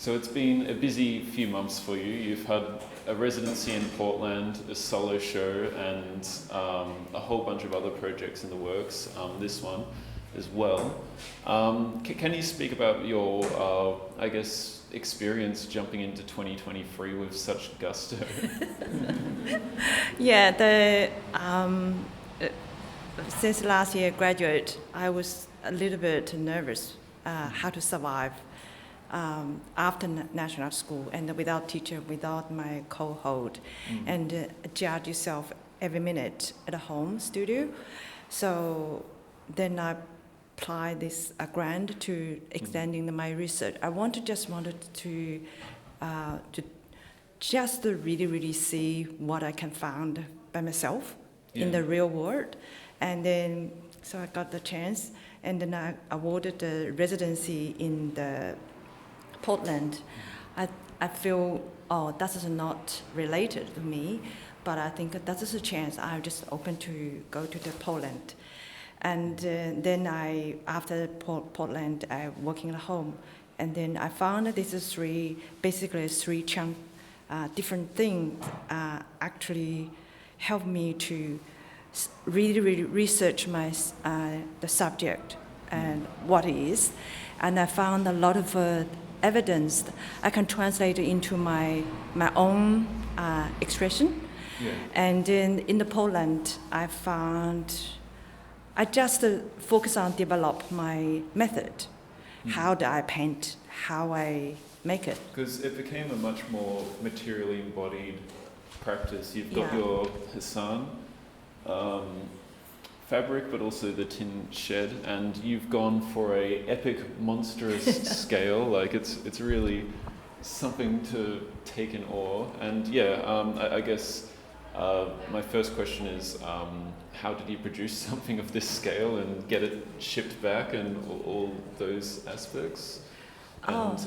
So it's been a busy few months for you. You've had a residency in Portland, a solo show, and a whole bunch of other projects in the works, this one as well. Can you speak about your, I guess, experience jumping into 2023 with such gusto? Yeah, since last year graduate, I was a little bit nervous how to survive after national school and without teacher, without my co-hold, and judge yourself every minute at a home studio. So then I applied this grant to extending my research. I wanted to just really see what I can find by myself in the real world. And then, so I got the chance, and then I awarded the residency in the Portland. I feel, that is not related to me, but I think that is a chance. I'm just open to go to the Poland. And then after Portland, I working at home. And then I found that this is basically three different things actually help me to really research the subject and what it is. And I found a lot of evidence I can translate into my own expression. Yeah. And in the Poland, I just focus on develop my method. How do I paint? How I make it? Because it became a much more materially embodied practice. You've got your Hassan fabric, but also the tin shed, and you've gone for a epic, monstrous scale. Like it's really something to take in awe. And I guess my first question is, how did you produce something of this scale and get it shipped back and all those aspects? And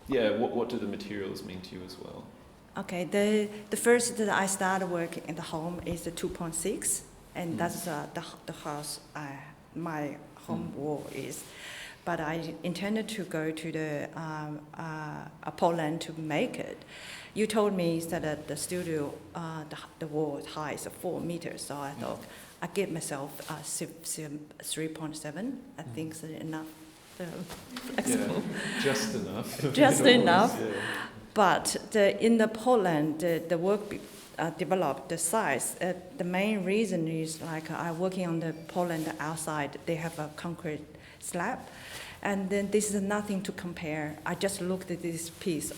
what do the materials mean to you as well? Okay, the first that I started working in the home is the 2.6, and that's the house my home wall is. But I intended to go to the Poland to make it. You told me that at the studio, the wall height is 4 meters, so I thought I give myself 3.7. I think it's enough. Yeah, just enough. Just enough. Yeah. But in the Poland, the work developed the size. The main reason is like I'm working on the Poland outside. They have a concrete slab. And then this is nothing to compare. I just looked at this piece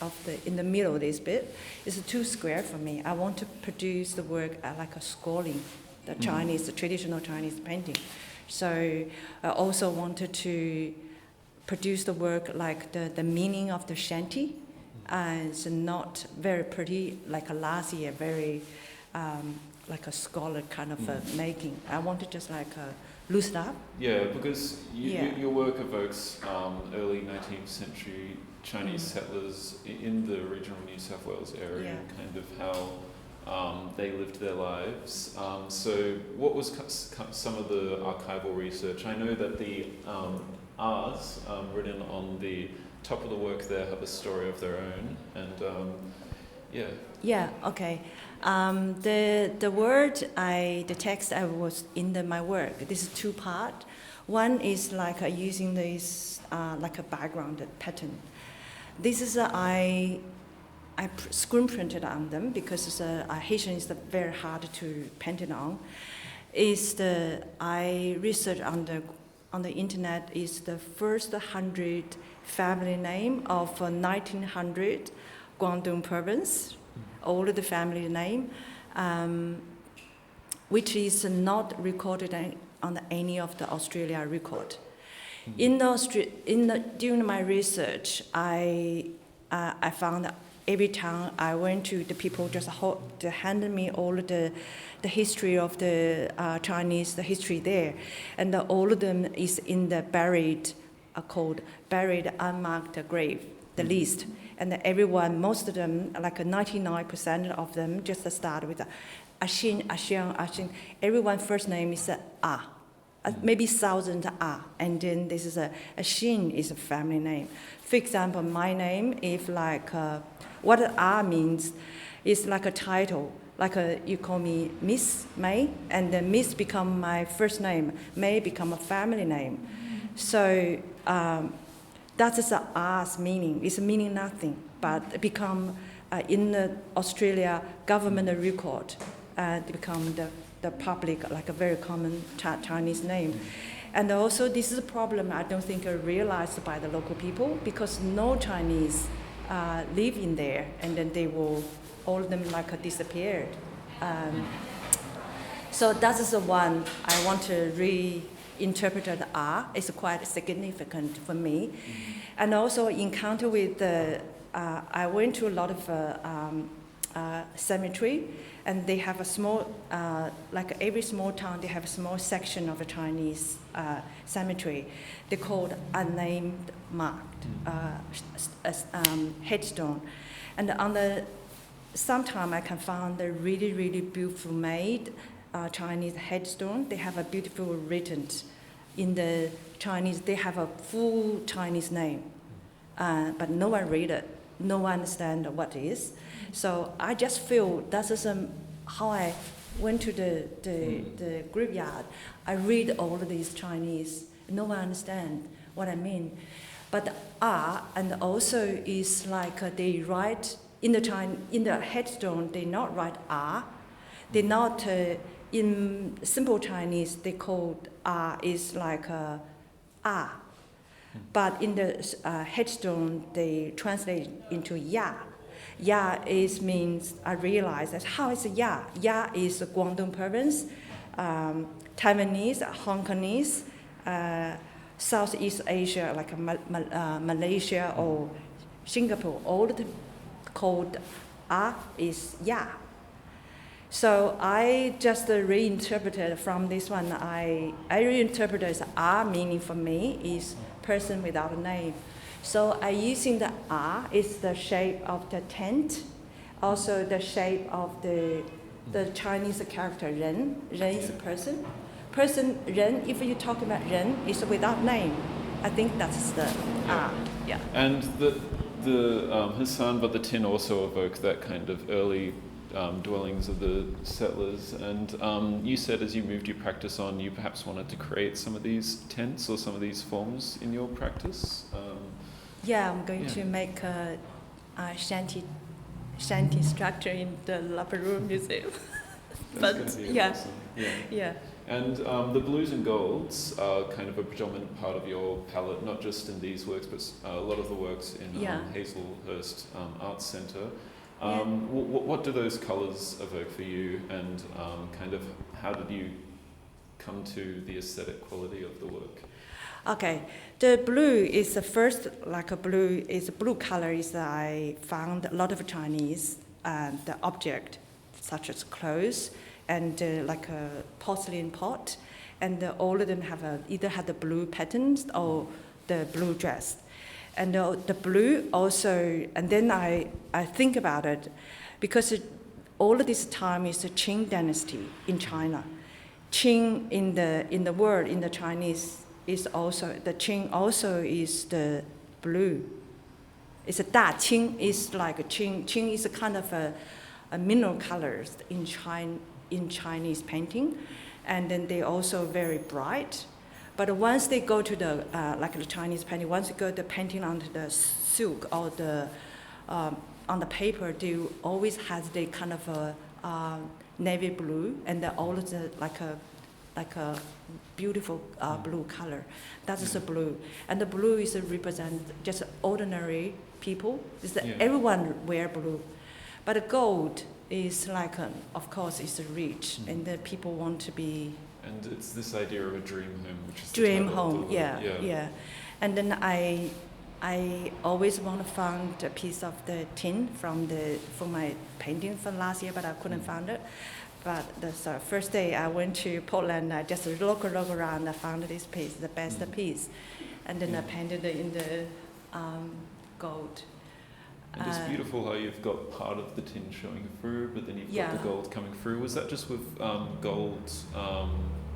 in the middle of this bit. It's too square for me. I want to produce the work like a scrolling, the traditional Chinese painting. So I also wanted to produce the work like the meaning of the shanty. It's not very pretty, like last year, very like a scholar kind of making. I want to just like loose it up. Yeah, because your work evokes early 19th century Chinese settlers in the regional New South Wales area and kind of how they lived their lives. So what was some of the archival research? I know that the R's written on the top of the work there have a story of their own, and okay. The word the text I was in my work. This is two part. One is like using this like a background pattern. This is I screen printed on them because Haitian is very hard to paint it on. I researched on the internet is the first 100 family name of 1900 Guangdong province, all of the family name, which is not recorded on any of the Australia record. During my research, I found that every time I went to the people just handed me all of the history of the Chinese, the history there, and all of them is in the buried unmarked grave, the list. And everyone, most of them, like 99% of them, just start with Ashin. Everyone's first name is maybe 1,000 and then this is a Xin is a family name. For example, my name, if like, what means is like a title, like you call me Miss Mei, and then Miss become my first name, Mei become a family name. So that is the R's meaning. It's meaning nothing, but become in the Australia government record, become the public, like a very common Chinese name. And also this is a problem I don't think realized by the local people, because no Chinese live in there, and then they will, all of them like disappeared. So that is the one I want to reinterpret the R. It's quite significant for me. And also encounter with I went to a lot of cemetery, and they have a small, like every small town, they have a small section of a Chinese cemetery. They called unnamed marked headstone. And on the, sometime I can find a really, really beautiful made Chinese headstone. They have a beautiful written in the Chinese. They have a full Chinese name, but no one read it. No one understand what it is. So I just feel that is how I went to the graveyard. I read all of these Chinese. No one understand what I mean. But R, and also is like they write in the headstone. They not write R. They not in simple Chinese. They call R is like R. But in the headstone, they translate into Ya. Ya is means, I realize that how is Ya? Ya is Guangdong province, Taiwanese, Hong Kongese, Southeast Asia, like Malaysia or Singapore, all of them called A is Ya. So I just reinterpreted from this one, I reinterpreted as A meaning for me is person without a name. So I using the R is the shape of the tent, also the shape of the Chinese character Ren. Ren is a person. Person Ren, if you talk about Ren, is without name. I think that's the R. Yeah. And the Hassan but the tin also evoke that kind of early dwellings of the settlers, and you said as you moved your practice on, you perhaps wanted to create some of these tents or some of these forms in your practice. Yeah, I'm going to make a shanty structure in the Laperoux Museum. That's going to be awesome. Yeah. And the blues and golds are kind of a predominant part of your palette, not just in these works, but a lot of the works in Hazelhurst Arts Centre. What do those colours evoke for you, and kind of how did you come to the aesthetic quality of the work? Okay, the blue is the first, like a blue color is I found a lot of Chinese the object, such as clothes and like a porcelain pot, and all of them have either had the blue patterns or the blue dress. And the blue also, and then I think about it, because all of this time is the Qing dynasty in China. Qing in the word, in the Chinese, is also, the Qing also is the blue. It's a Da Qing, is like a Qing. Qing is a kind of a mineral colors in Chinese painting, and then they also very bright. But once they go to the, like the Chinese painting, once you go to painting onto the silk or on the paper, they always has the kind of a navy blue, and all of the like a beautiful blue color. That is the blue. And the blue is represent just ordinary people. Everyone wear blue. But the gold is like, of course, it's rich, and the people want to be. And it's this idea of a dream home, which is dream home, yeah. And then I always want to find a piece of the tin for my painting from last year, but I couldn't find it. But the first day I went to Portland, I just look around, I found this piece, the best piece, and then I painted it in the gold. And it's beautiful how you've got part of the tin showing through, but then you've got the gold coming through. Was that just with gold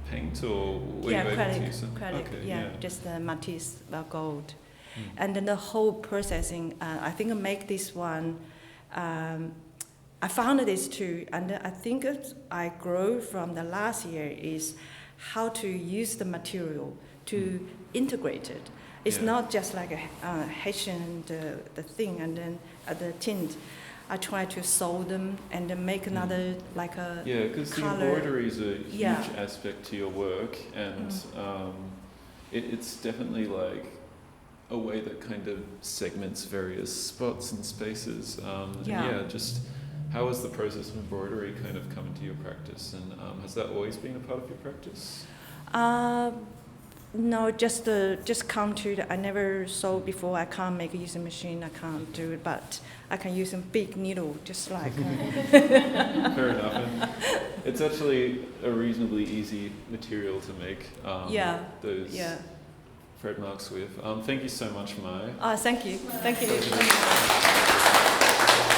paint, or were you able to use them? Acrylic, Okay, just the Matisse gold. Mm. And then the whole processing, I think I make this one, I found this too, and I think I grow from the last year is how to use the material to integrate it. It's not just like a Haitian the thing and then the tint. I try to sew them and then make another like a because the embroidery is a huge aspect to your work, and it's definitely like a way that kind of segments various spots and spaces. Just how has the process of embroidery kind of come into your practice, and has that always been a part of your practice? No, just come to I never sew before. I can't make use a machine. I can't do it, but I can use a big needle, just like. Fair enough. And it's actually a reasonably easy material to make those thread marks with. Thank you so much, Mei. Thank you.